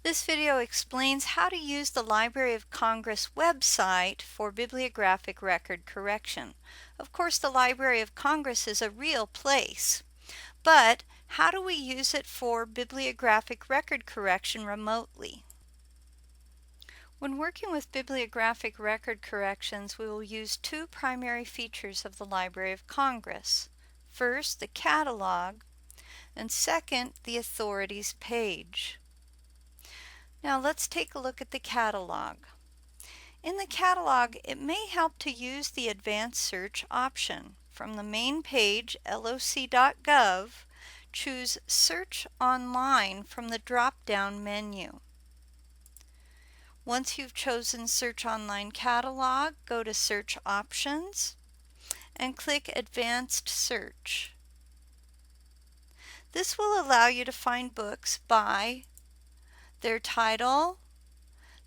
This video explains how to use the Library of Congress website for bibliographic record correction. Of course, the Library of Congress is a real place, but how do we use it for bibliographic record correction remotely? When working with bibliographic record corrections, we will use two primary features of the Library of Congress. First, the catalog, and second, the authorities page. Now let's take a look at the catalog. In the catalog, it may help to use the advanced search option. From the main page, loc.gov, choose Search Online from the drop-down menu. Once you've chosen Search Online Catalog, go to Search Options and click Advanced Search. This will allow you to find books by their title,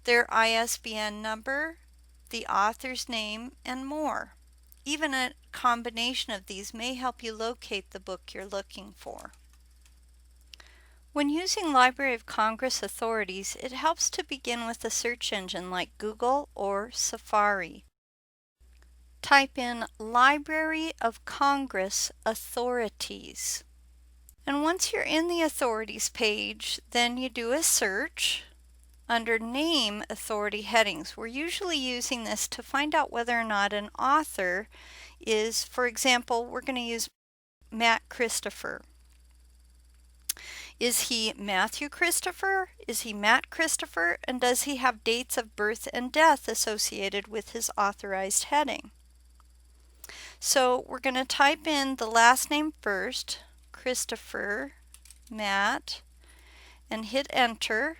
their ISBN number, the author's name, and more. Even a combination of these may help you locate the book you're looking for. When using Library of Congress authorities, it helps to begin with a search engine like Google or Safari. Type in Library of Congress Authorities. And once you're in the authorities page, then you do a search under Name Authority headings. We're usually using this to find out whether or not an author is, for example, we're going to use Matt Christopher. Is he Matthew Christopher? Is he Matt Christopher? And does he have dates of birth and death associated with his authorized heading? So we're going to type in the last name first, Christopher, Matt, and hit enter.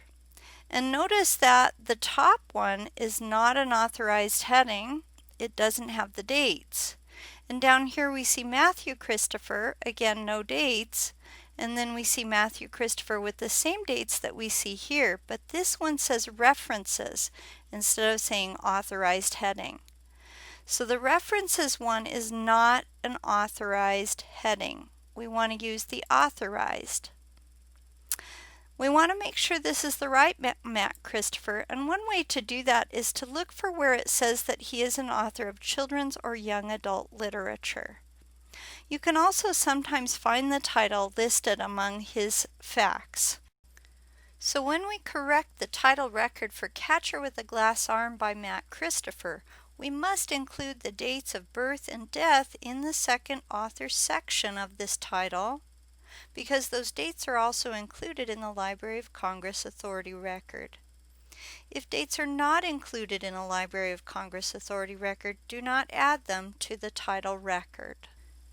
And notice that the top one is not an authorized heading. It doesn't have the dates. And down here we see Matthew Christopher, again no dates, and then we see Matthew Christopher with the same dates that we see here, but this one says references instead of saying authorized heading. So the references one is not an authorized heading. We want to use the authorized. We want to make sure this is the right Matt Christopher, and one way to do that is to look for where it says that he is an author of children's or young adult literature. You can also sometimes find the title listed among his facts. So when we correct the title record for Catcher with a Glass Arm by Matt Christopher, we must include the dates of birth and death in the second author section of this title, because those dates are also included in the Library of Congress Authority record. If dates are not included in a Library of Congress Authority record, do not add them to the title record.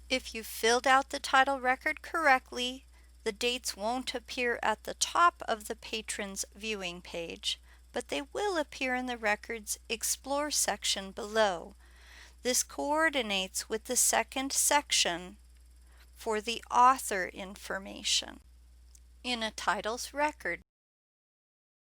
If you filled out the title record correctly, the dates won't appear at the top of the patron's viewing page, but they will appear in the record's Explore section below. This coordinates with the second section for the author information in a title's record.